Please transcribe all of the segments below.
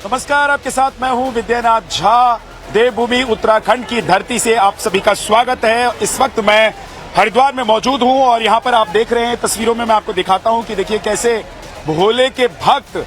नमस्कार, आपके साथ मैं हूं विद्यानाथ झा। देवभूमि उत्तराखंड की धरती से आप सभी का स्वागत है। इस वक्त मैं हरिद्वार में मौजूद हूं और यहां पर आप देख रहे हैं तस्वीरों में मैं आपको दिखाता हूं कि देखिए कैसे भोले के भक्त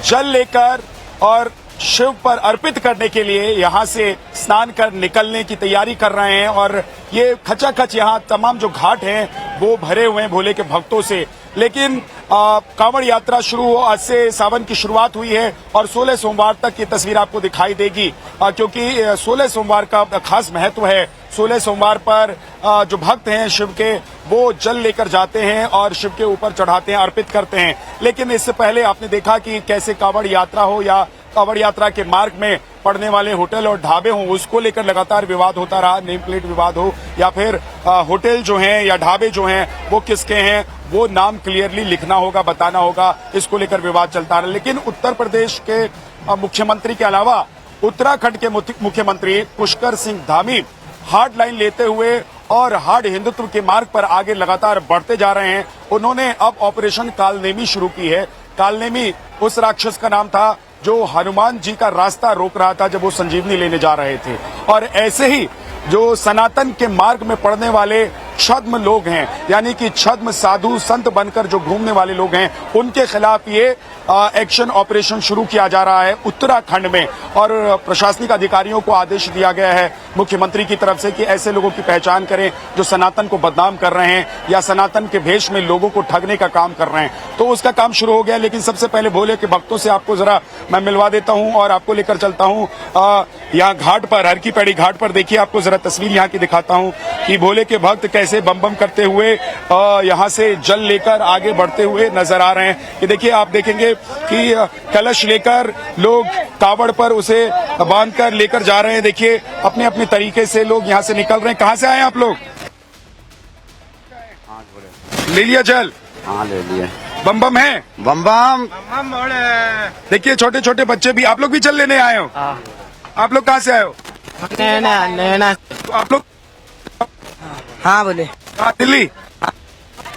जल लेकर और शिव पर अर्पित करने के लिए यहां से स्नान कर निकलने की तैयारी कर रहे हैं। और ये खचाखच यहां तमाम जो घाट हैं वो भरे हुए हैं भोले के भक्तों से। लेकिन कांवड़ यात्रा शुरू आज से सावन की शुरुआत हुई है और 16 सोमवार तक ये तस्वीर आपको दिखाई देगी, क्योंकि 16 सोमवार का खास महत्व है। 16 सोमवार पर जो भक्त हैं शिव के वो जल लेकर जाते हैं और शिव के ऊपर चढ़ाते हैं, अर्पित करते हैं। लेकिन इससे पहले आपने देखा कि कैसे कांवड़ यात्रा हो या कांवड़ यात्रा के मार्ग में पड़ने वाले होटल और ढाबे हों, उसको लेकर लगातार विवाद होता रहा। नेम प्लेट विवाद हो या फिर होटल जो हैं या ढाबे जो हैं वो किसके हैं, वो नाम क्लियरली लिखना होगा, बताना होगा, इसको लेकर विवाद चलता रहा। लेकिन उत्तर प्रदेश के मुख्यमंत्री के अलावा उत्तराखंड के मुख्यमंत्री पुष्कर सिंह धामी हार्ड लाइन लेते हुए और हार्ड हिंदुत्व के मार्ग पर आगे लगातार बढ़ते जा रहे हैं। उन्होंने अब ऑपरेशन कालनेमी शुरू की है। कालनेमी उस राक्षस का नाम था जो हनुमान जी का रास्ता रोक रहा था जब वो संजीवनी लेने जा रहे थे। और ऐसे ही जो सनातन के मार्ग में पड़ने वाले छद्म लोग हैं, यानी कि छद्म साधु संत बनकर जो घूमने वाले लोग हैं, उनके खिलाफ ये एक्शन ऑपरेशन शुरू किया जा रहा है उत्तराखंड में। और प्रशासनिक अधिकारियों को आदेश दिया गया है मुख्यमंत्री की तरफ से कि ऐसे लोगों की पहचान करें जो सनातन को बदनाम कर रहे हैं या सनातन के भेष में लोगों को ठगने का काम कर रहे हैं। तो उसका काम शुरू हो गया। लेकिन सबसे पहले भोले के भक्तों से आपको जरा मैं मिलवा देता हूं और आपको लेकर चलता हूं यहाँ घाट पर, हर की पैड़ी घाट पर। देखिए आपको जरा तस्वीर यहाँ की दिखाता हूं कि भोले के भक्त कैसे बम बम करते हुए यहाँ से जल लेकर आगे बढ़ते हुए नजर आ रहे हैं। ये देखिए, आप देखेंगे कि कलश लेकर लोग कावड़ पर उसे बांधकर लेकर जा रहे हैं। देखिए अपने अपने तरीके से लोग यहाँ से निकल रहे हैं। कहाँ से आए आप लोग? ले लिया जल? हाँ ले लिए। बम बम है? बम बम। देखिए छोटे छोटे बच्चे भी, आप लोग भी जल लेने आए हो? आप लोग कहाँ से आए हो? नैना। तो आप लोग? हाँ बोले। दिल्ली।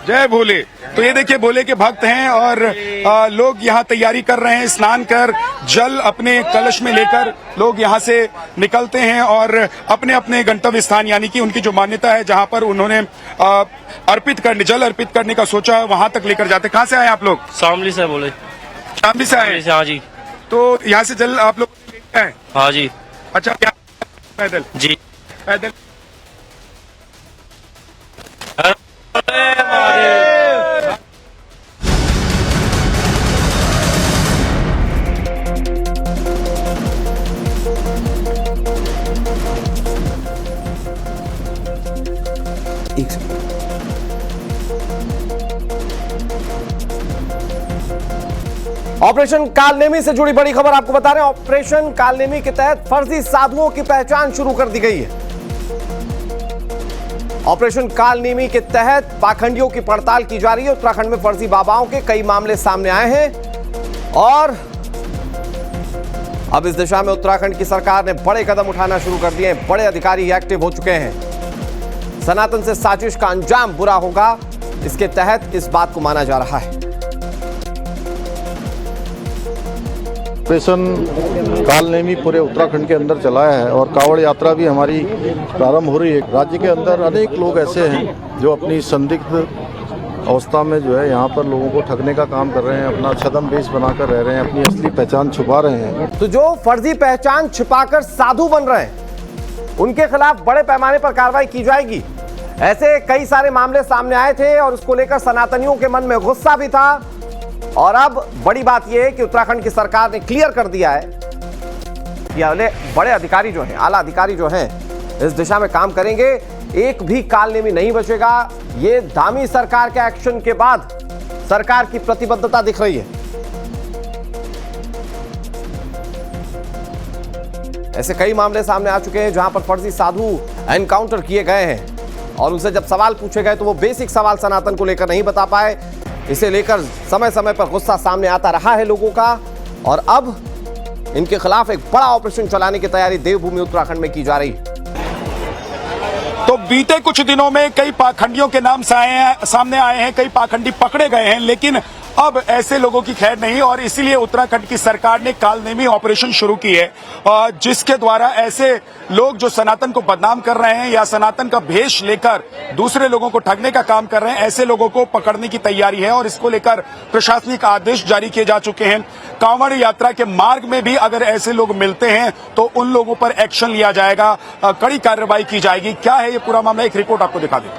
जय भोले। तो ये देखिए भोले के भक्त हैं और लोग यहाँ तैयारी कर रहे हैं। स्नान कर जल अपने कलश में लेकर लोग यहाँ से निकलते हैं और अपने अपने गंतव्य स्थान, यानी कि उनकी जो मान्यता है जहाँ पर उन्होंने जल अर्पित करने का सोचा है, वहां तक लेकर जाते। कहाँ से आए आप लोग? शामली से बोले। शामली से आए? हाँ जी। तो यहाँ से जल आप लोग लेके आए? हाँ जी। अच्छा, क्या पैदल? जी पैदल। ऑपरेशन कालनेमी से जुड़ी बड़ी खबर आपको बता रहे हैं। ऑपरेशन कालनेमी के तहत फर्जी साधुओं की पहचान शुरू कर दी गई है। ऑपरेशन कालनेमी के तहत पाखंडियों की पड़ताल की जा रही है। उत्तराखंड में फर्जी बाबाओं के कई मामले सामने आए हैं और अब इस दिशा में उत्तराखंड की सरकार ने बड़े कदम उठाना शुरू कर दिए हैं। बड़े अधिकारी एक्टिव हो चुके हैं। सनातन से साजिश का अंजाम बुरा होगा, इसके तहत इस बात को माना जा रहा है। ऑपरेशन कालनेमी पूरे उत्तराखंड के अंदर चलाया है और कांवड़ यात्रा भी हमारी प्रारंभ हो रही है। राज्य के अंदर अनेक लोग ऐसे हैं जो अपनी संदिग्ध अवस्था में जो है यहाँ पर लोगों को ठगने का काम कर रहे हैं, अपना छद्म वेश बनाकर रह रहे हैं, अपनी असली पहचान छुपा रहे हैं। तो जो फर्जी पहचान छिपाकर साधु बन रहे हैं उनके खिलाफ बड़े पैमाने पर कार्रवाई की जाएगी। ऐसे कई सारे मामले सामने आए थे और उसको लेकर सनातनियों के मन में गुस्सा भी था। और अब बड़ी बात यह है कि उत्तराखंड की सरकार ने क्लियर कर दिया है कि बड़े अधिकारी जो हैं, आला अधिकारी जो हैं, इस दिशा में काम करेंगे। एक भी कालनेमी नहीं बचेगा। ये धामी सरकार के एक्शन के बाद सरकार की प्रतिबद्धता दिख रही है। ऐसे कई मामले सामने आ चुके हैं जहां पर फर्जी साधु एनकाउंटर किए गए हैं और उनसे जब सवाल पूछे गए तो वो बेसिक सवाल सनातन को लेकर नहीं बता पाए। इसे लेकर समय समय पर गुस्सा सामने आता रहा है लोगों का और अब इनके खिलाफ एक बड़ा ऑपरेशन चलाने की तैयारी देवभूमि उत्तराखंड में की जा रही है। तो बीते कुछ दिनों में कई पाखंडियों के नाम सामने आए हैं, कई पाखंडी पकड़े गए हैं। लेकिन अब ऐसे लोगों की खैर नहीं, और इसीलिए उत्तराखंड की सरकार ने कालनेमी ऑपरेशन शुरू की है, जिसके द्वारा ऐसे लोग जो सनातन को बदनाम कर रहे हैं या सनातन का भेष लेकर दूसरे लोगों को ठगने का काम कर रहे हैं, ऐसे लोगों को पकड़ने की तैयारी है और इसको लेकर प्रशासनिक आदेश जारी किए जा चुके हैं। कांवड़ यात्रा के मार्ग में भी अगर ऐसे लोग मिलते हैं तो उन लोगों पर एक्शन लिया जाएगा, कड़ी कार्रवाई की जाएगी। क्या है ये पूरा मामला, एक रिपोर्ट आपको दिखा दें।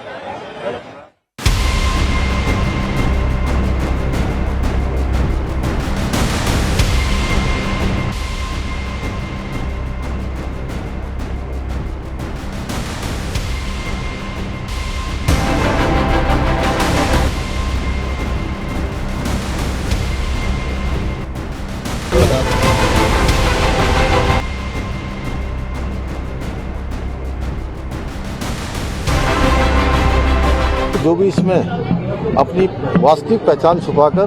जो भी इसमें अपनी वास्तविक पहचान छुपाकर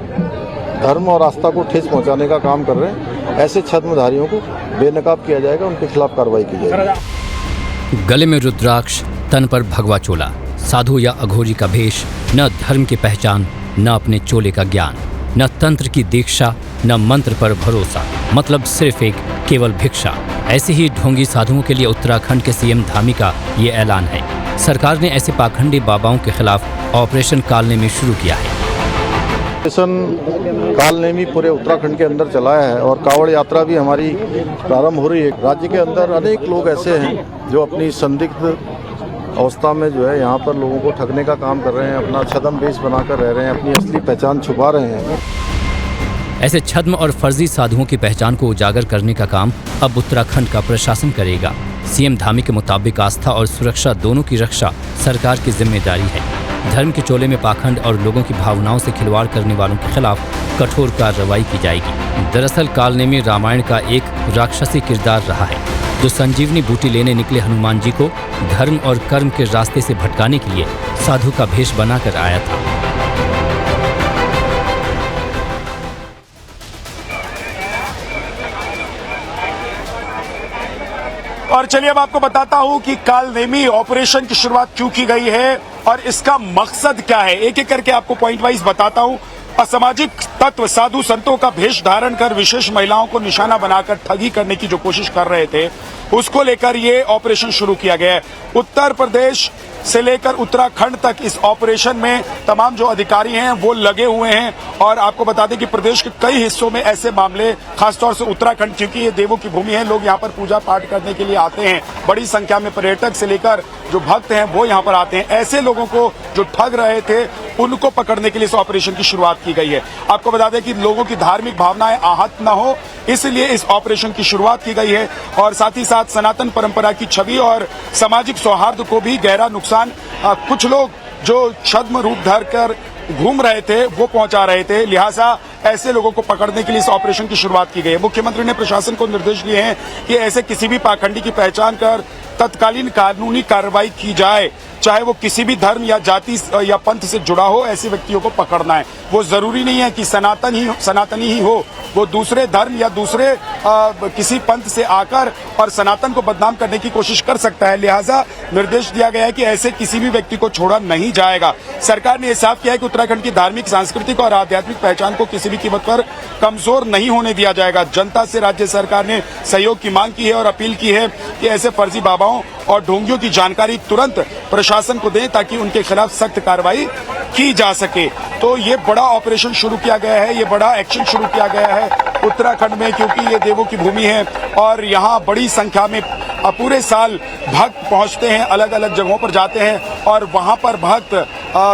धर्म और आस्था को ठेस पहुंचाने का काम कर रहे हैं, ऐसे छद्मधारियों को बेनकाब किया जाएगा, उनके खिलाफ कार्रवाई की जाएगी। गले में रुद्राक्ष, तन पर भगवा चोला, साधु या अघोरी का भेष, न धर्म की पहचान, न अपने चोले का ज्ञान, न तंत्र की दीक्षा, न मंत्र पर भरोसा, मतलब सिर्फ एक केवल भिक्षा। ऐसे ही ढोंगी साधुओं के लिए उत्तराखंड के सीएम धामी का ये ऐलान है। सरकार ने ऐसे पाखंडी बाबाओं के खिलाफ ऑपरेशन कालनेमी शुरू किया है। ऑपरेशन कालनेमी पूरे उत्तराखंड के अंदर चलाया है और कावड़ यात्रा भी हमारी प्रारंभ हो रही है। राज्य के अंदर अनेक लोग ऐसे हैं जो अपनी संदिग्ध अवस्था में जो है यहाँ पर लोगों को ठगने का काम कर रहे हैं, अपना छद्म वेश बनाकर रह रहे हैं, अपनी असली पहचान छुपा रहे हैं। ऐसे छद्म और फर्जी साधुओं की पहचान को उजागर करने का काम अब उत्तराखंड का प्रशासन करेगा। सीएम धामी के मुताबिक आस्था और सुरक्षा दोनों की रक्षा सरकार की जिम्मेदारी है। धर्म के चोले में पाखंड और लोगों की भावनाओं से खिलवाड़ करने वालों के खिलाफ कठोर कार्रवाई की जाएगी। दरअसल कालनेमी रामायण का एक राक्षसी किरदार रहा है, जो संजीवनी बूटी लेने निकले हनुमान जी को धर्म और कर्म के रास्ते से भटकाने के लिए साधु का भेष बनाकर आया था। और चलिए अब आपको बताता हूं कि कालनेमी ऑपरेशन की शुरुआत क्यों की गई है और इसका मकसद क्या है। एक एक करके आपको पॉइंट वाइज बताता हूं। असामाजिक तत्व साधु संतों का भेष धारण कर विशेष महिलाओं को निशाना बनाकर ठगी करने की जो कोशिश कर रहे थे, उसको लेकर ये ऑपरेशन शुरू किया गया है। उत्तर प्रदेश से लेकर उत्तराखंड तक इस ऑपरेशन में तमाम जो अधिकारी हैं वो लगे हुए हैं। और आपको बता दें कि प्रदेश के कई हिस्सों में ऐसे मामले, खासतौर से उत्तराखंड, क्योंकि ये देवों की भूमि है, लोग यहाँ पर पूजा पाठ करने के लिए आते हैं। बड़ी संख्या में पर्यटक से लेकर जो भक्त हैं वो यहाँ पर आते हैं। ऐसे लोगों को जो ठग रहे थे उनको पकड़ने के लिए इस ऑपरेशन की शुरुआत की गई है। आपको बता दें कि लोगों की धार्मिक भावनाएं आहत न हो, इसलिए इस ऑपरेशन की शुरुआत की गई है। और साथ ही साथ सनातन परंपरा की छवि और सामाजिक सौहार्द को भी गहरा नुकसान कुछ लोग जो छद्म रूप धर कर घूम रहे थे वो पहुंचा रहे थे। लिहाजा ऐसे लोगों को पकड़ने के लिए इस ऑपरेशन की शुरुआत की गई है। मुख्यमंत्री ने प्रशासन को निर्देश दिए हैं कि ऐसे किसी भी पाखंडी की पहचान कर तत्कालीन कानूनी कार्रवाई की जाए, चाहे वो किसी भी धर्म या जाति या पंथ से जुड़ा हो। ऐसे व्यक्तियों को पकड़ना है। वो जरूरी नहीं है कि सनातनी ही हो, वो दूसरे धर्म या दूसरे किसी पंथ से आकर और सनातन को बदनाम करने की कोशिश कर सकता है। लिहाजा निर्देश दिया गया है कि ऐसे किसी भी व्यक्ति को छोड़ा नहीं जाएगा। सरकार ने यह साफ किया है कि उत्तराखंड की धार्मिक, सांस्कृतिक और आध्यात्मिक पहचान को किसी भी कीमत पर कमजोर नहीं होने दिया जाएगा। जनता से राज्य सरकार ने सहयोग की मांग की है और अपील की है कि ऐसे फर्जी बाबाओं और ढोंगियों की जानकारी तुरंत प्रशासन को दें ताकि उनके खिलाफ सख्त कार्रवाई की जा सके। तो ये बड़ा ऑपरेशन शुरू किया गया है, ये बड़ा एक्शन शुरू किया गया है उत्तराखंड में, क्योंकि ये देवों की भूमि है और यहाँ बड़ी संख्या में पूरे साल भक्त पहुंचते हैं, अलग अलग जगहों पर जाते हैं और वहां पर भक्त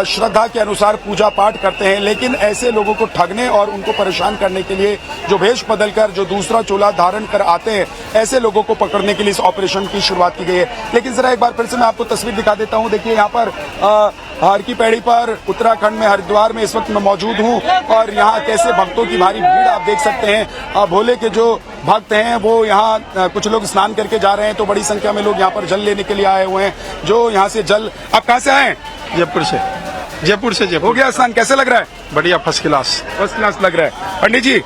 श्रद्धा के अनुसार पूजा पाठ करते हैं। लेकिन ऐसे लोगों को ठगने और उनको परेशान करने के लिए जो भेष बदलकर, जो दूसरा चोला धारण कर आते हैं, ऐसे लोगों को पकड़ने के लिए इस ऑपरेशन की शुरुआत की गई है। लेकिन जरा एक बार फिर से मैं आपको तस्वीर दिखा देता हूं। देखिए यहाँ पर हर की पैड़ी पर उत्तराखंड में हरिद्वार में इस वक्त मैं मौजूद हूं और यहाँ कैसे भक्तों की भारी भीड़ आप देख सकते हैं। भोले के जो भक्त हैं वो यहाँ कुछ लोग स्नान करके जा रहे हैं, तो बड़ी संख्या में लोग यहाँ पर जल लेने के लिए आए हुए हैं। जो यहाँ से जल, आप कहाँ से आए? जयपुर से। हो गया स्नान, कैसे लग रहा है? बढ़िया, फर्स्ट क्लास लग रहा है। पंडित जी,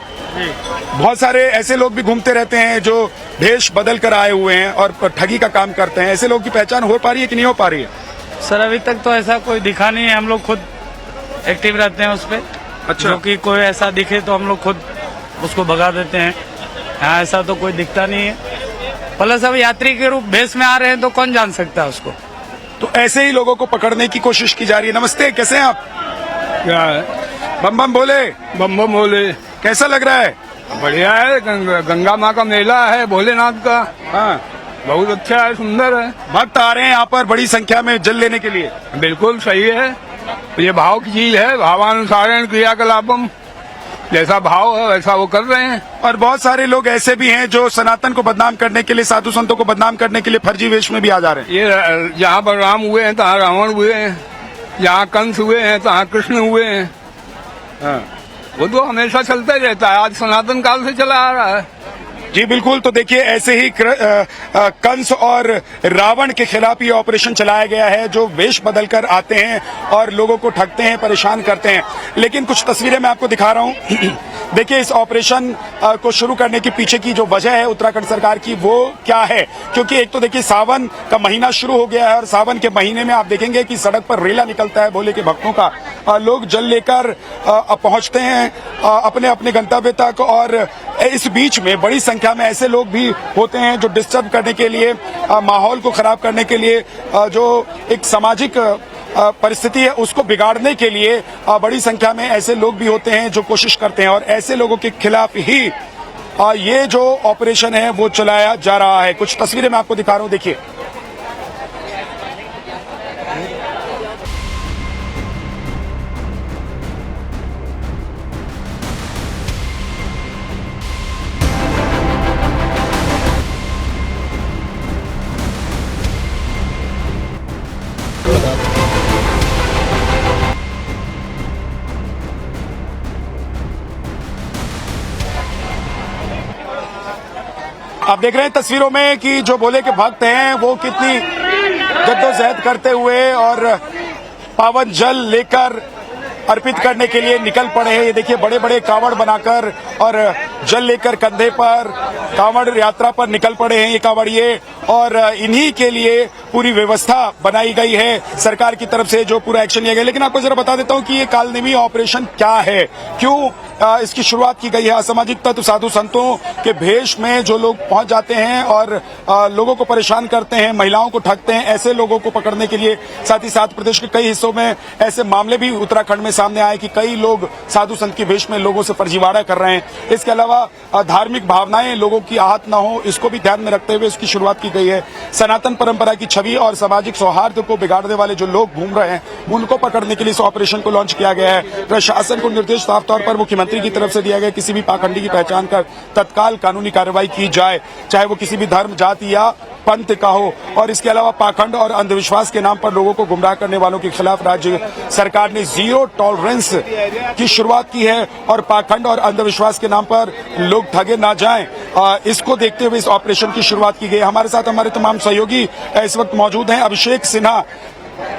बहुत सारे ऐसे लोग भी घूमते रहते हैं जो भेष बदल कर आए हुए हैं और ठगी का काम करते हैं। ऐसे लोगों की पहचान हो पा रही है कि नहीं हो पा रही है? सर अभी तक तो ऐसा कोई दिखा नहीं है, हम लोग खुद एक्टिव रहते हैं उस पर। अच्छा। जो कि कोई ऐसा दिखे तो हम लोग खुद उसको भगा देते हैं। यहाँ ऐसा तो कोई दिखता नहीं है। प्लस अब यात्री के रूप भेष में आ रहे हैं तो कौन जान सकता है उसको। तो ऐसे ही लोगों को पकड़ने की कोशिश की जा रही है। नमस्ते, कैसे हैं आप? क्या है? बम बम बोले, बम बम बोले। कैसा लग रहा है? बढ़िया है, गंगा माँ का मेला है भोलेनाथ का। हाँ, बहुत अच्छा है, सुंदर है। भक्त आ रहे हैं यहाँ पर बड़ी संख्या में जल लेने के लिए। बिल्कुल सही है, ये भाव की चीज है। भावानुसारेण क्रियाकलापम, जैसा भाव है वैसा वो कर रहे हैं। और बहुत सारे लोग ऐसे भी हैं जो सनातन को बदनाम करने के लिए, साधु संतों को बदनाम करने के लिए फर्जी वेश में भी आ जा रहे हैं। ये जहाँ पर राम हुए हैं तहाँ रावण हुए हैं, जहाँ कंस हुए हैं तहाँ कृष्ण हुए हैं। हाँ। वो तो हमेशा चलता ही रहता है, आज सनातन काल से चला आ रहा है। जी बिल्कुल, तो देखिए ऐसे ही कंस और रावण के खिलाफ ये ऑपरेशन चलाया गया है, जो वेश बदलकर आते हैं और लोगों को ठगते हैं, परेशान करते हैं। लेकिन कुछ तस्वीरें मैं आपको दिखा रहा हूं। देखिए इस ऑपरेशन को शुरू करने के पीछे की जो वजह है उत्तराखंड सरकार की, वो क्या है? क्योंकि एक तो देखिए सावन का महीना शुरू हो गया है और सावन के महीने में आप देखेंगे कि सड़क पर रेला निकलता है भोले के भक्तों का। लोग जल लेकर पहुंचते हैं अपने अपने गंतव्य तक, और इस बीच में बड़ी संख्या में ऐसे लोग भी होते हैं जो डिस्टर्ब करने के लिए, माहौल को खराब करने के लिए, जो एक सामाजिक परिस्थिति है उसको बिगाड़ने के लिए बड़ी संख्या में ऐसे लोग भी होते हैं जो कोशिश करते हैं। और ऐसे लोगों के खिलाफ ही ये जो ऑपरेशन है वो चलाया जा रहा है। कुछ तस्वीरें मैं आपको दिखा रहा हूं, देखिए। आप देख रहे हैं तस्वीरों में कि जो भोले के भक्त हैं वो कितनी जद्दोजहद करते हुए और पावन जल लेकर अर्पित करने के लिए निकल पड़े हैं। ये देखिए बड़े बड़े कावड़ बनाकर और जल लेकर कंधे पर कावड़ यात्रा पर निकल पड़े हैं ये कावड़िए, और इन्हीं के लिए पूरी व्यवस्था बनाई गई है सरकार की तरफ से, जो पूरा एक्शन लिया गया। लेकिन आपको जरा बता देता हूं कि ये कालनेमी ऑपरेशन क्या है, क्यों इसकी शुरुआत की गई है। असामाजिक तत्व साधु संतों के भेष में जो लोग पहुंच जाते हैं और लोगों को परेशान करते हैं, महिलाओं को ठगते हैं, ऐसे लोगों को पकड़ने के लिए, साथ ही साथ प्रदेश के कई हिस्सों में ऐसे मामले भी उत्तराखंड में सामने आए कि कई लोग साधु संत के भेष में लोगों से फर्जीवाड़ा कर रहे हैं। इसके अलावा धार्मिक भावनाएं लोगों की आहत न हो, इसको भी ध्यान में रखते हुए इसकी शुरुआत की गई है। सनातन परंपरा की छवि और सामाजिक सौहार्द को बिगाड़ने वाले जो लोग घूम रहे हैं उनको पकड़ने के लिए इस ऑपरेशन को लॉन्च किया गया है। प्रशासन को निर्देश साफ तौर पर मुख्यमंत्री की तरफ से दिया गया, किसी भी पाखंडी की पहचान कर तत्काल कानूनी कार्रवाई की जाए, चाहे वो किसी भी धर्म, जाति या पंथ का हो। और इसके अलावा पाखंड और अंधविश्वास के नाम पर लोगों को गुमराह करने वालों के खिलाफ राज्य सरकार ने जीरो टॉलरेंस की शुरुआत की है, और पाखंड और अंधविश्वास के नाम पर लोग ठगे ना जाएं, इसको देखते हुए इस ऑपरेशन की शुरुआत की गई। हमारे साथ हमारे तमाम सहयोगी इस वक्त मौजूद हैं। अभिषेक सिन्हा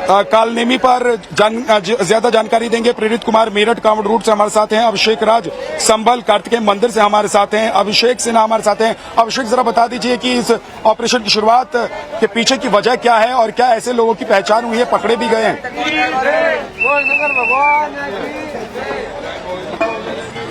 कालनेमी पर ज्यादा जानकारी देंगे। प्रेरित कुमार मेरठ कांवड़ रूट से हमारे साथ हैं। अभिषेक राज संभल कार्तिकेय मंदिर से हमारे साथ हैं। अभिषेक सिन्हा हमारे साथ हैं। अभिषेक जरा बता दीजिए कि इस ऑपरेशन की शुरुआत के पीछे की वजह क्या है और क्या ऐसे लोगों की पहचान हुई है, पकड़े भी गए हैं?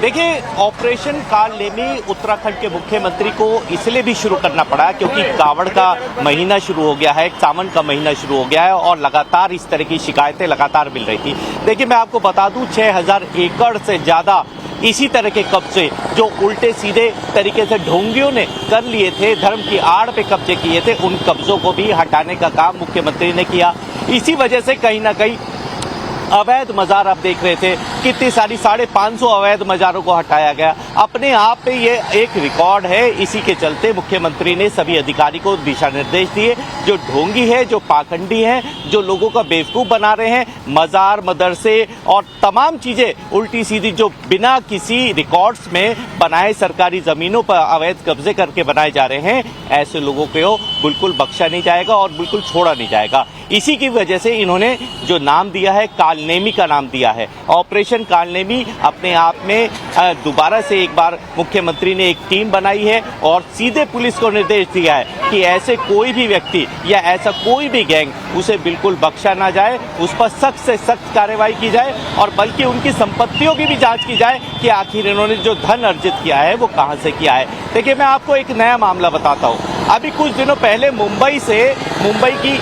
देखिए, ऑपरेशन कालनेमी उत्तराखंड के मुख्यमंत्री को इसलिए भी शुरू करना पड़ा क्योंकि कावड़ का महीना शुरू हो गया है, सावन का महीना शुरू हो गया है और लगातार इस तरह की शिकायतें लगातार मिल रही थी। देखिए, मैं आपको बता दूं 6000 एकड़ से ज्यादा इसी तरह के कब्जे जो उल्टे सीधे तरीके से ढोंगियों ने कर लिए थे, धर्म की आड़ पे कब्जे किए थे, उन कब्जों को भी हटाने का काम मुख्यमंत्री ने किया। इसी वजह से कहीं ना कहीं अवैध मजार आप देख रहे थे, कितनी सारी 550 अवैध मजारों को हटाया गया। अपने आप पे ये एक रिकॉर्ड है। इसी के चलते मुख्यमंत्री ने सभी अधिकारी को दिशा निर्देश दिए, जो ढोंगी है, जो पाखंडी है, जो लोगों का बेवकूफ बना रहे हैं, मजार, मदरसे और तमाम चीजें उल्टी सीधी जो बिना किसी रिकॉर्ड्स में बनाए सरकारी जमीनों पर अवैध कब्जे करके बनाए जा रहे हैं, ऐसे लोगों को बिल्कुल बख्शा नहीं जाएगा और बिल्कुल छोड़ा नहीं जाएगा। इसी की वजह से इन्होंने जो नाम दिया है कालनेमी का नाम दिया है। ऑपरेशन ऑपरेशन कालनेमी अपने आप में दोबारा से एक बार मुख्यमंत्री ने एक टीम बनाई है और सीधे पुलिस को निर्देश दिया है कि ऐसे कोई भी व्यक्ति या ऐसा कोई भी गैंग उसे बिल्कुल बख्शा ना जाए, उस पर सख्त से सख्त कार्रवाई की जाए और बल्कि उनकी संपत्तियों की भी जांच की जाए कि आखिर इन्होंने जो धन अर्जित किया है वो कहां से किया है। देखिए, मैं आपको एक नया मामला बताता हूं। अभी कुछ दिनों पहले मुंबई की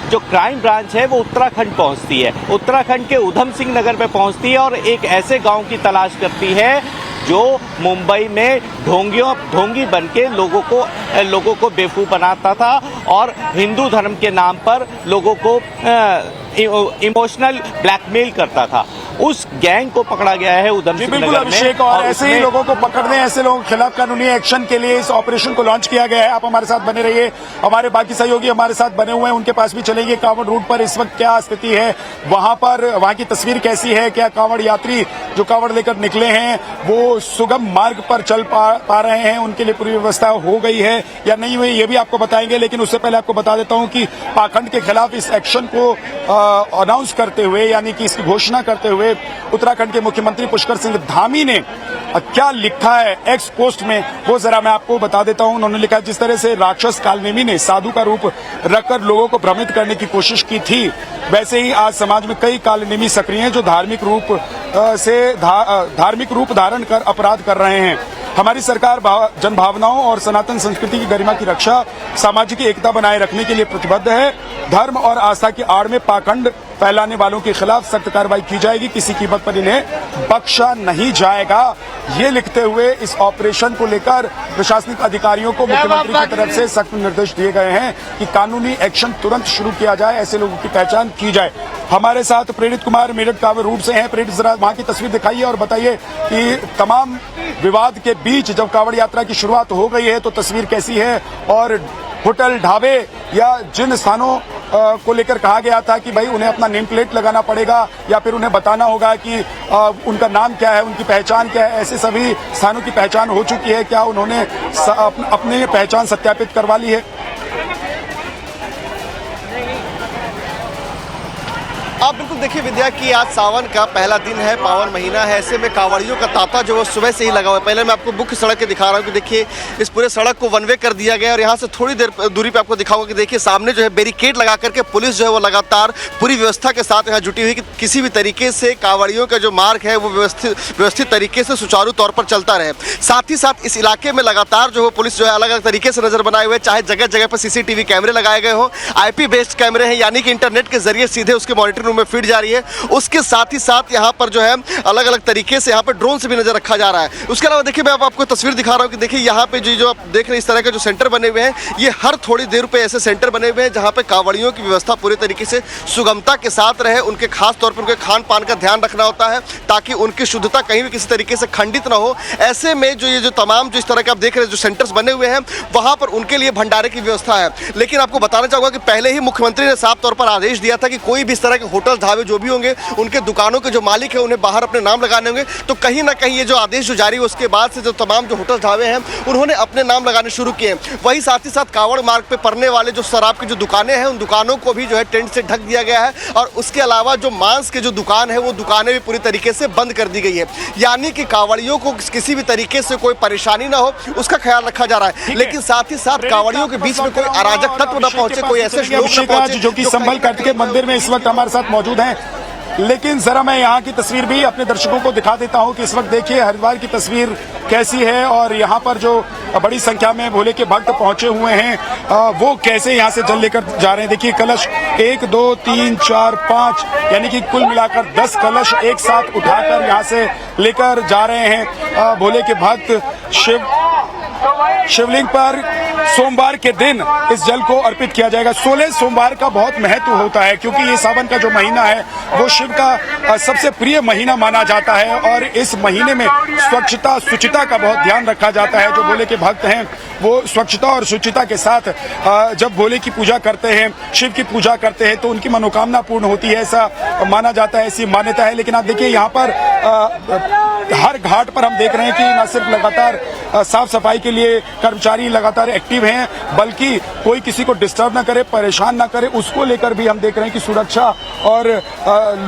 जो क्राइम ब्रांच है वो उत्तराखंड पहुंचती है, उत्तराखंड के उधम सिंह नगर में पहुंचती है और एक ऐसे गांव की तलाश करती है जो मुंबई में ढोंगी बन के लोगों को बेवकूफ बनाता था और हिंदू धर्म के नाम पर लोगों को इमोशनल ब्लैकमेल करता था। उस गैंग को पकड़ा गया है उधम सिंह बिल्कुल नगर में। अभिषेक, और ऐसे ही लोगों को पकड़ने, ऐसे लोगों के खिलाफ कानूनी एक्शन के लिए इस ऑपरेशन को लॉन्च किया गया है। आप हमारे साथ बने रहिए, हमारे बाकी सहयोगी हमारे साथ बने हुए हैं, उनके पास भी चलेंगे। कांवड़ रूट पर इस वक्त क्या स्थिति है, वहां की तस्वीर कैसी है, क्या कांवड़ यात्री जो कांवड़ लेकर निकले हैं वो सुगम मार्ग पर चल पा रहे हैं, उनके लिए पूरी व्यवस्था हो गई है या नहीं हुई, ये भी आपको बताएंगे। लेकिन उससे पहले आपको बता देता हूं कि पाखंड के खिलाफ इस एक्शन को अनाउंस करते हुए, यानी कि इसकी घोषणा करते हुए उत्तराखंड के मुख्यमंत्री पुष्कर सिंह धामी ने क्या लिखा है एक्स पोस्ट में, वो जरा मैं आपको बता देता हूं। उन्होंने लिखा, जिस तरह से राक्षस कालनेमी ने साधु का रूप रखकर लोगों को भ्रमित करने की कोशिश की थी, वैसे ही आज समाज में कई कालनेमी सक्रिय हैं जो धार्मिक रूप धारण कर अपराध कर रहे हैं। हमारी सरकार जनभावनाओं और सनातन संस्कृति की गरिमा की रक्षा, सामाजिक एकता बनाए रखने के लिए प्रतिबद्ध है। धर्म और आस्था की आड़ में पाखंड फैलाने वालों के खिलाफ सख्त कार्रवाई की जाएगी, किसी कीमत पर इन्हें बख्शा नहीं जाएगा। ये लिखते हुए इस ऑपरेशन को लेकर प्रशासनिक अधिकारियों को मुख्यमंत्री की तरफ से सख्त निर्देश दिए गए हैं कि कानूनी एक्शन तुरंत शुरू किया जाए, ऐसे लोगों की पहचान की जाए। हमारे साथ प्रेरित कुमार मेरठ कांवड़ रूट से हैं। प्रेरित, जरा वहां की तस्वीर दिखाइए और बताइए कि तमाम विवाद के बीच जब कांवड़ यात्रा की शुरुआत हो गई है तो तस्वीर कैसी है, और होटल, ढाबे या जिन स्थानों को लेकर कहा गया था कि भाई उन्हें अपना नेम प्लेट लगाना पड़ेगा या फिर उन्हें बताना होगा कि उनका नाम क्या है, उनकी पहचान क्या है, ऐसे सभी स्थानों की पहचान हो चुकी है क्या? उन्होंने अपनी पहचान सत्यापित करवा ली है? आप बिल्कुल देखिए विद्या कि आज सावन का पहला दिन है, पावन महीना है, ऐसे में कांवड़ियों का तांता जो है सुबह से ही लगा हुआ है। पहले मैं आपको मुख्य सड़क के दिखा रहा हूँ कि देखिए इस पूरे सड़क को वन वे कर दिया गया है और यहाँ से थोड़ी देर दूरी पे आपको दिखाऊंगा कि देखिए सामने जो है बैरिकेड लगा करके पुलिस जो है वो लगातार पूरी व्यवस्था के साथ यहाँ जुटी हुई कि किसी भी तरीके से कांवड़ियों का जो मार्ग है वो व्यवस्थित तरीके से सुचारू तौर पर चलता रहे। साथ ही साथ इस इलाके में लगातार जो है पुलिस जो है अलग अलग तरीके से नजर बनाए हुए, चाहे जगह जगह पर CCTV कैमरे लगाए गए हों, IP बेस्ड कैमरे हैं, यानी कि इंटरनेट के जरिए सीधे उसके मॉनिटरिंग रूम में फीड जा रही है। उसके साथ ही साथ यहाँ पर जो है अलग अलग तरीके से यहाँ पर ड्रोन से भी नजर रखा जा रहा है। उसके अलावा देखिए मैं आपको तस्वीर दिखा रहा हूँ कि देखिए यहाँ पे जो आप देख रहे हैं इस तरह के जो सेंटर बने हुए हैं, ये हर थोड़ी देर पे ऐसे सेंटर बने हुए हैं जहाँ पे कांवड़ियों की व्यवस्था पूरी तरीके से सुगमता के साथ रहे। उनके खास तौर पर उनके खान पान का ध्यान रखना होता है ताकि उनकी शुद्धता कहीं भी किसी तरीके से खंडित ना हो। ऐसे में जो ये जो तमाम जो इस तरह के आप देख रहे हैं जो सेंटर्स बने हुए हैं वहाँ पर उनके लिए भंडारे की व्यवस्था है। लेकिन आपको बताना चाहूँगा कि पहले ही मुख्यमंत्री ने साफ तौर पर आदेश दिया था कि कोई भी इस तरह के होटल, ढाबे जो भी होंगे, उनके दुकानों के जो मालिक है उन्हें बाहर अपने नाम लगाने होंगे। तो कहीं ना कहीं ये जो आदेश जो जारी हुआ उसके बाद से जो तमाम जो होटल, ढाबे हैं उन्होंने अपने नाम लगाने शुरू किए। वही साथ ही साथ कांवड़ मार्ग पे पड़ने वाले जो शराब की जो दुकानें हैं उन दुकानों को भी जो है टेंट से ढक दिया गया है और उसके अलावा जो मांस के जो दुकान है वो दुकानें भी पूरी तरीके से बंद कर दी गई है, यानी कि कांवड़ियों को किसी भी तरीके से कोई परेशानी ना हो उसका ख्याल रखा जा रहा है। लेकिन साथ ही साथ कांवड़ियों के बीच में कोई अराजक तत्व न पहुंचे, कोई ऐसे लोग न पहुंचे जो कि संभल करके मंदिर में इस वक्त हमारे साथ मौजूद हैं। लेकिन जरा मैं यहाँ की तस्वीर भी अपने दर्शकों को दिखा देता हूँ कि इस वक्त देखिए हरिद्वार की तस्वीर कैसी है और यहाँ पर जो बड़ी संख्या में भोले के भक्त पहुंचे हुए हैं वो कैसे यहाँ से जल लेकर जा रहे हैं। देखिए कलश 1 2 3 4 5 यानी कि कुल मिलाकर 10 कलश एक साथ उठाकर यहाँ से लेकर जा रहे हैं भोले के भक्त। शिवलिंग पर सोमवार के दिन इस जल को अर्पित किया जाएगा। 16 सोमवार का बहुत महत्व होता है क्योंकि ये सावन का जो महीना है वो शिव का सबसे प्रिय महीना माना जाता है और इस महीने में स्वच्छता शुचिता का बहुत ध्यान रखा जाता है। जो भोले के भक्त हैं वो स्वच्छता और शुचिता के साथ जब भोले की पूजा करते हैं, शिव की पूजा करते हैं तो उनकी मनोकामना पूर्ण होती है, ऐसा माना जाता है, ऐसी मान्यता है। लेकिन आप देखिए यहाँ पर हर घाट पर हम देख रहे हैं कि न सिर्फ लगातार साफ सफाई के लिए कर्मचारी लगातार एक्टिव हैं, बल्कि कोई किसी को डिस्टर्ब ना करे, परेशान ना करे, उसको लेकर भी हम देख रहे हैं कि सुरक्षा और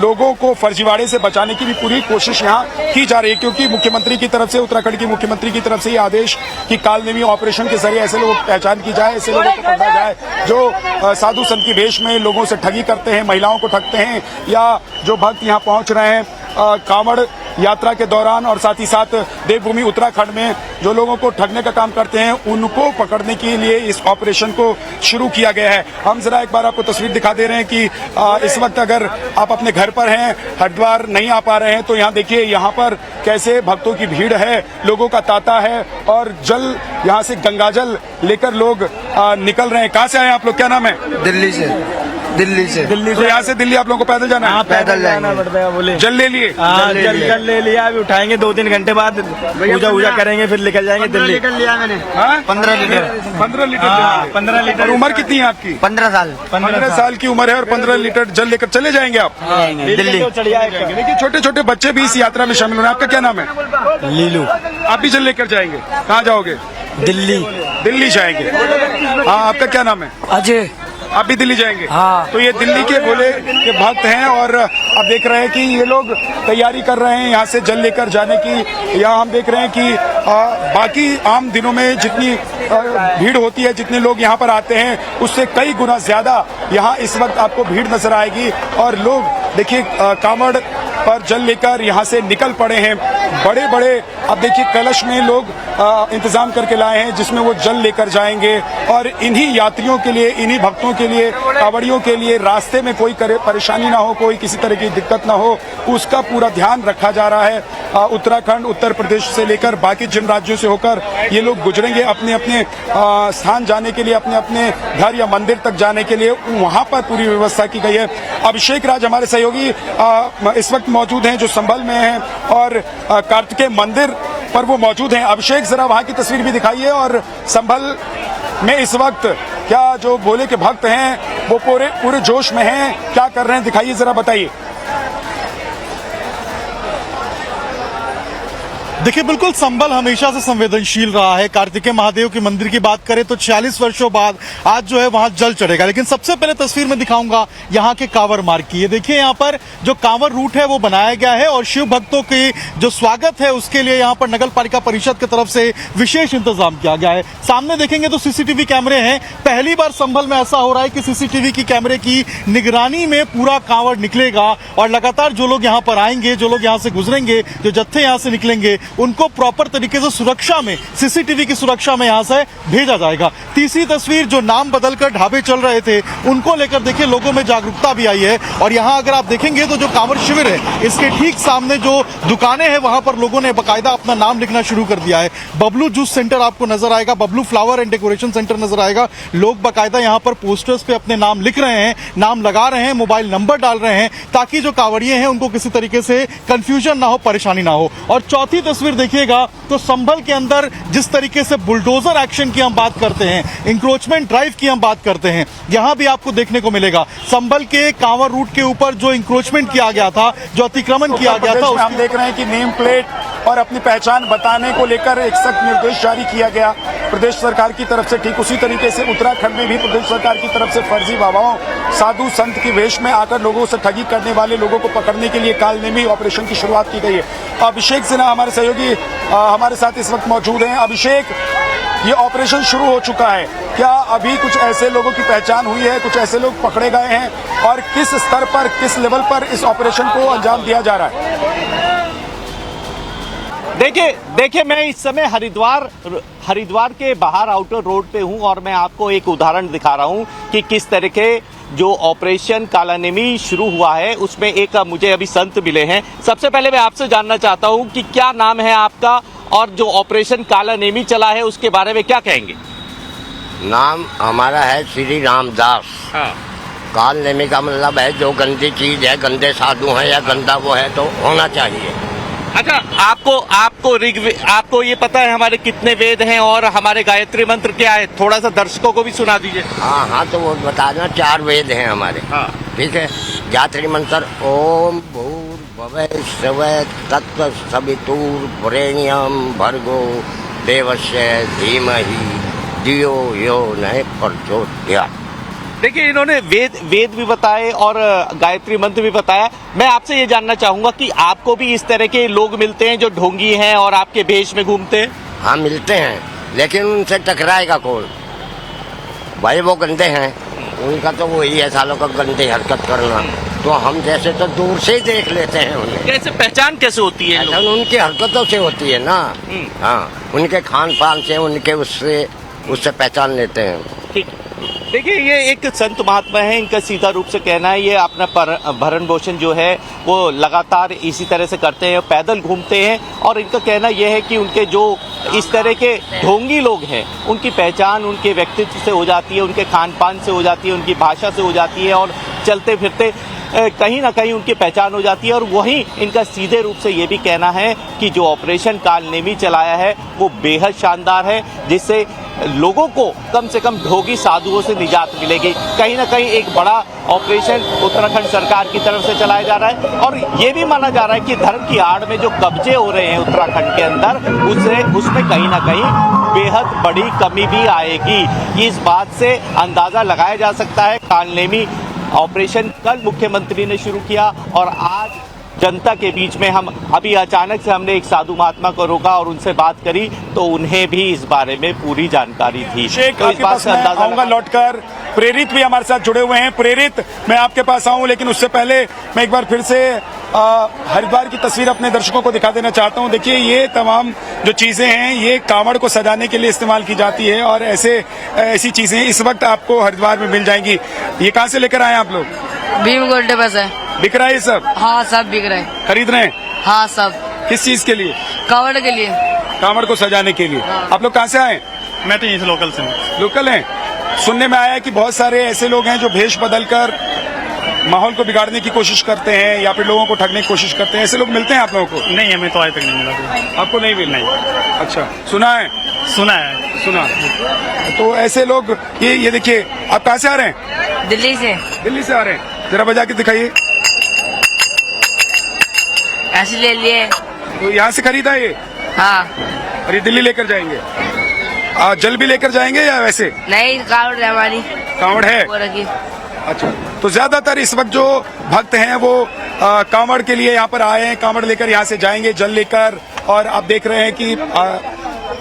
लोगों को फर्जीवाड़े से बचाने की भी पूरी कोशिश यहाँ की जा रही है। क्योंकि मुख्यमंत्री की तरफ से, उत्तराखंड की मुख्यमंत्री की तरफ से ये आदेश कि कालनेमी ऑपरेशन के जरिए ऐसे लोगों की पहचान की जाए, ऐसे लोगों को पकड़ा जाए जो साधु संत की वेश में लोगों से ठगी करते हैं, महिलाओं को ठगते हैं, या जो भक्त यहाँ पहुंच रहे हैं कांवड़ यात्रा के दौरान और साथ ही साथ देवभूमि उत्तराखंड में जो लोगों को ठगने का काम करते हैं, उनको पकड़ने के लिए इस ऑपरेशन को शुरू किया गया है। हम जरा एक बार आपको तस्वीर दिखा दे रहे हैं कि इस वक्त अगर आप अपने घर पर हैं, हरिद्वार नहीं आ पा रहे हैं, तो यहाँ देखिए यहाँ पर कैसे भक्तों की भीड़ है, लोगों का तांता है और जल यहाँ से गंगाजल लेकर लोग निकल रहे हैं। कहाँ से आए आप लोग, क्या नाम है? दिल्ली से। दिल्ली से यहाँ से दिल्ली आप लोगों को पैदल जाना है? पैदल जाना पड़ता है। बोले जल ले लिए? जल ले लिया, अभी उठाएंगे 2-3 घंटे बाद, पूजा करेंगे, फिर निकल जाएंगे दिल्ली। लिया मैंने 15 लीटर। 15 लीटर? 15 लीटर। उम्र कितनी है आपकी? 15 साल। 15 साल की उम्र है और 15 लीटर जल लेकर चले जाएंगे आप दिल्ली। देखिए छोटे छोटे बच्चे भी इस यात्रा में शामिल हो रहे हैं। आपका क्या नाम है? लीलू। आप भी जल लेकर जाएंगे? कहाँ जाओगे? दिल्ली। दिल्ली जाएंगे। हाँ, आपका क्या नाम है? अजय। आप भी दिल्ली जाएंगे? हाँ। तो ये दिल्ली के भोले के भक्त हैं और आप देख रहे हैं कि ये लोग तैयारी कर रहे हैं यहाँ से जल लेकर जाने की। यहाँ हम देख रहे हैं कि बाकी आम दिनों में जितनी भीड़ होती है, जितने लोग यहाँ पर आते हैं, उससे कई गुना ज्यादा यहाँ इस वक्त आपको भीड़ नजर आएगी। और लोग देखिए कांवड़ पर जल लेकर यहाँ से निकल पड़े हैं। बड़े बड़े अब देखिए कलश में लोग इंतजाम करके लाए हैं जिसमें वो जल लेकर जाएंगे। और इन्हीं यात्रियों के लिए, इन्हीं भक्तों के लिए, कांवड़ियों के लिए रास्ते में कोई परेशानी ना हो, कोई किसी तरह की दिक्कत ना हो, उसका पूरा ध्यान रखा जा रहा है। उत्तराखंड, उत्तर प्रदेश से लेकर बाकी जिन राज्यों से होकर ये लोग गुजरेंगे अपने अपने स्थान जाने के लिए, अपने अपने घर या मंदिर तक जाने के लिए, वहां पर पूरी व्यवस्था की गई है। अभिषेक राज हमारे सहयोगी इस वक्त मौजूद हैं जो संभल में हैं और कार्तिकेय मंदिर पर वो मौजूद हैं। अभिषेक, जरा वहां की तस्वीर भी दिखाइए और संभल में इस वक्त क्या जो भोले के भक्त हैं वो पूरे जोश में हैं, क्या कर रहे हैं, दिखाइए जरा, बताइए। देखिए, बिल्कुल संभल हमेशा से संवेदनशील रहा है। कार्तिकेय महादेव के मंदिर की बात करें तो 40 वर्षों बाद आज जो है वहां जल चढ़ेगा। लेकिन सबसे पहले तस्वीर में दिखाऊंगा यहाँ के कांवड़ मार्ग की। ये देखिए, यहाँ पर जो कांवड़ रूट है वो बनाया गया है और शिव भक्तों के जो स्वागत है उसके लिए यहाँ पर नगर पालिका परिषद की तरफ से विशेष इंतजाम किया गया है। सामने देखेंगे तो सीसीटीवी कैमरे हैं। पहली बार संभल में ऐसा हो रहा है कि सीसीटीवी की कैमरे की निगरानी में पूरा कांवड़ निकलेगा और लगातार जो लोग यहाँ पर आएंगे, जो लोग यहाँ से गुजरेंगे, जो जत्थे यहाँ से निकलेंगे, उनको प्रॉपर तरीके से सुरक्षा में, सीसीटीवी की सुरक्षा में यहां से भेजा जाएगा। तीसरी तस्वीर, जो नाम बदलकर ढाबे चल रहे थे उनको लेकर देखिए लोगों में जागरूकता भी आई है। और यहां अगर आप देखेंगे तो जो कांवड़ शिविर है इसके ठीक सामने जो दुकानें हैं वहां पर लोगों ने बकायदा अपना नाम लिखना शुरू कर दिया है। बबलू जूस सेंटर आपको नजर आएगा, Bablu flower and decoration centre नजर आएगा। लोग बकायदा यहां पर पोस्टर्स पे अपने नाम लिख रहे हैं, नाम लगा रहे हैं, मोबाइल नंबर डाल रहे हैं ताकि जो कांवड़िए हैं उनको किसी तरीके से कंफ्यूजन ना हो, परेशानी ना हो। और चौथी तस्वीर देखिएगा तो संभल के अंदर जिस तरीके से बुलडोजर एक्शन की हम बात करते हैं, इंक्रोचमेंट ड्राइव की हम बात करते हैं, यहां भी आपको देखने को मिलेगा। संभल के कांवड़ रूट के ऊपर जो इंक्रोचमेंट किया गया था, जो अतिक्रमण किया गया था, हम देख रहे हैं कि नेम प्लेट और अपनी पहचान बताने को लेकर एक सख्त निर्देश जारी किया गया प्रदेश सरकार की तरफ से। ठीक उसी तरीके से उत्तराखंड में भी प्रदेश सरकार की तरफ से फर्जी बाबाओं, साधु संत की वेश में आकर लोगों से ठगी करने वाले लोगों को पकड़ने के लिए कालनेमी ऑपरेशन की शुरुआत की गई है। अभिषेक सिन्हा हमारे सहयोगी हमारे साथ इस वक्त मौजूद हैं। अभिषेक, ये ऑपरेशन शुरू हो चुका है, क्या अभी कुछ ऐसे लोगों की पहचान हुई है, कुछ ऐसे लोग पकड़े गए हैं और किस स्तर पर, किस लेवल पर इस ऑपरेशन को अंजाम दिया जा रहा है? देखिए मैं इस समय हरिद्वार के बाहर आउटर रोड पे हूं और मैं आपको एक उदाहरण दिखा रहा हूं कि किस तरह के जो ऑपरेशन कालानेमी शुरू हुआ है उसमें एक मुझे अभी संत मिले हैं। सबसे पहले मैं आपसे जानना चाहता हूं कि क्या नाम है आपका और जो ऑपरेशन कालानेमी चला है उसके बारे में क्या कहेंगे? नाम हमारा है श्री रामदास। कालनेमी का मतलब है जो गंदी चीज है, गंदे साधु है या गंदा वो है तो होना चाहिए। अच्छा, आपको ये पता है हमारे कितने वेद हैं और हमारे गायत्री मंत्र क्या है? थोड़ा सा दर्शकों को भी सुना दीजिए। हाँ, तो वो बताना, 4 वेद हैं हमारे। हाँ। ठीक है। गायत्री मंत्र ओम भूर्भुवः स्वः तत्सवितुर्वरेण्यं भर्गो देवस्य धीमहि धियो यो न प्रचोदयात्। देखिए, इन्होंने वेद भी बताए और गायत्री मंत्र भी बताया। मैं आपसे ये जानना चाहूंगा कि आपको भी इस तरह के लोग मिलते हैं जो ढोंगी हैं और आपके भेष में घूमते हैं? हाँ, मिलते हैं, लेकिन उनसे टकराएगा कौन भाई? वो गंदे हैं, उनका तो वही है सालों का गंदे हरकत करना। तो हम जैसे तो दूर से ही देख लेते हैं उन्हें। कैसे पहचान कैसे होती है? उनकी हरकतों से होती है ना। हाँ, उनके खान पान से, उनके उससे पहचान लेते हैं। ठीक। देखिए, ये एक संत महात्मा है, इनका सीधा रूप से कहना है ये अपना भरण पोषण जो है वो लगातार इसी तरह से करते हैं, पैदल घूमते हैं। और इनका कहना यह है कि उनके जो इस तरह के ढोंगी लोग हैं उनकी पहचान उनके व्यक्तित्व से हो जाती है, उनके खान पान से हो जाती है, उनकी भाषा से हो जाती है और चलते फिरते कहीं ना कहीं उनकी पहचान हो जाती है। और वहीं इनका सीधे रूप से ये भी कहना है कि जो ऑपरेशन कालनेमी चलाया है वो बेहद शानदार है, जिससे लोगों को कम से कम ढोंगी साधुओं से निजात मिलेगी। कहीं ना कहीं एक बड़ा ऑपरेशन उत्तराखंड सरकार की तरफ से चलाया जा रहा है और ये भी माना जा रहा है कि धर्म की आड़ में जो कब्जे हो रहे हैं उत्तराखंड के अंदर उसमें कहीं ना कहीं बेहद बड़ी कमी भी आएगी। इस बात से अंदाजा लगाया जा सकता है। कालनेमी ऑपरेशन कल मुख्यमंत्री ने शुरू किया और आज जनता के बीच में हम अभी अचानक से हमने एक साधु महात्मा को रोका और उनसे बात करी तो उन्हें भी इस बारे में पूरी जानकारी थी। तो इस बात से अंदाजा आऊंगा लौटकर। प्रेरित भी हमारे साथ जुड़े हुए हैं। प्रेरित, मैं आपके पास आऊं लेकिन उससे पहले मैं एक बार फिर से हरिद्वार की तस्वीर अपने दर्शकों को दिखा देना चाहता हूं। देखिए, ये तमाम जो चीजें हैं ये कांवड़ को सजाने के लिए इस्तेमाल की जाती है और ऐसी चीजें इस वक्त आपको हरिद्वार में मिल जाएंगी। ये कहाँ से लेकर आए आप लोग? भीम गोल्डे बस है। बिक रहा है ये सब? हाँ, सब बिक रहा है। खरीद रहे हैं? हाँ, सब। किस चीज के लिए? कांवड़ के लिए। कांवड़ को सजाने के लिए। हाँ। आप लोग कहाँ से आए? मैं तो यहीं से लोकल से हूँ। लोकल हैं। सुनने में आया है कि बहुत सारे ऐसे लोग हैं जो भेष बदलकर माहौल को बिगाड़ने की कोशिश करते हैं या फिर लोगों को ठगने की कोशिश करते हैं। ऐसे लोग मिलते हैं आप लोगों को? नहीं, हमें तो आज तक नहीं मिला। आपको नहीं मिला? अच्छा, सुना है? सुना। तो ऐसे लोग ये देखिए, आप कहाँ से आ रहे हैं? दिल्ली से। दिल्ली से आ रहे हैं। जरा बजा के दिखाइए। ऐसे ले लिए। तो यहाँ से खरीदा ये? हाँ। और ये दिल्ली लेकर जाएंगे? जल भी लेकर जाएंगे या वैसे? नहीं, कांवड़ है हमारी। कांवड़ है? वो रखी। अच्छा, तो ज्यादातर इस वक्त जो भक्त हैं वो कांवड़ के लिए यहाँ पर आए हैं, कांवड़ लेकर यहाँ से जाएंगे जल लेकर। और आप देख रहे हैं कि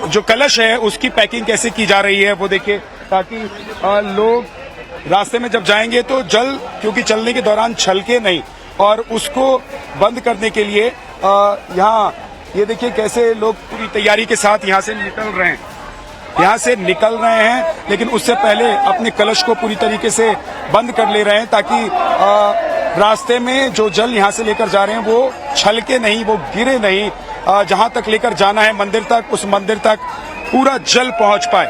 जो कलश है उसकी पैकिंग कैसे की जा रही है वो देखिए, ताकि लोग रास्ते में जब जाएंगे तो जल क्योंकि चलने के दौरान छलके नहीं, और उसको बंद करने के लिए यहाँ ये देखिए कैसे लोग पूरी तैयारी के साथ यहाँ से निकल रहे हैं, लेकिन उससे पहले अपने कलश को पूरी तरीके से बंद कर ले रहे हैं ताकि रास्ते में जो जल यहाँ से लेकर जा रहे हैं वो छलके नहीं, वो गिरे नहीं। जहाँ तक लेकर जाना है मंदिर तक, उस मंदिर तक पूरा जल पहुँच पाए।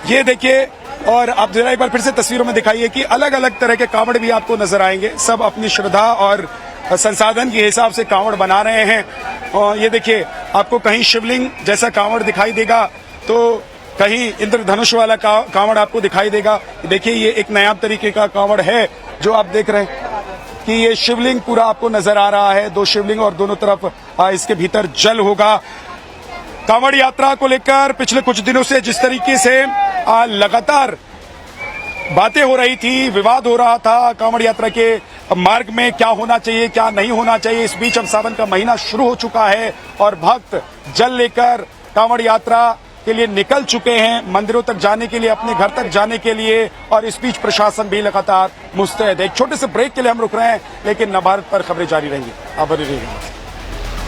ये देखिए, और आप जरा एक बार फिर से तस्वीरों में दिखाइए कि अलग अलग तरह के कांवड़ भी आपको नजर आएंगे। सब अपनी श्रद्धा और संसाधन के हिसाब से कांवड़ बना रहे हैं। और ये देखिए, आपको कहीं शिवलिंग जैसा कांवड़ दिखाई देगा तो कहीं इंद्रधनुष वाला कांवड़ आपको दिखाई देगा। देखिए, ये एक नया तरीके का कांवड़ है जो आप देख रहे हैं कि ये शिवलिंग पूरा आपको नजर आ रहा है। 2 शिवलिंग और दोनों तरफ इसके भीतर जल होगा। कांवड़ यात्रा को लेकर पिछले कुछ दिनों से जिस तरीके से लगातार बातें हो रही थी, विवाद हो रहा था कांवड़ यात्रा के मार्ग में, क्या होना चाहिए क्या नहीं होना चाहिए। इस बीच अब सावन का महीना शुरू हो चुका है और भक्त जल लेकर कांवड़ यात्रा के लिए निकल चुके हैं, मंदिरों तक जाने के लिए, अपने घर तक जाने के लिए। और इस बीच प्रशासन भी लगातार मुस्तैद है। एक छोटे से ब्रेक के लिए हम रुक रहे हैं, लेकिन नवभारत पर खबरें जारी रहेंगी। आप बने रहिएगा।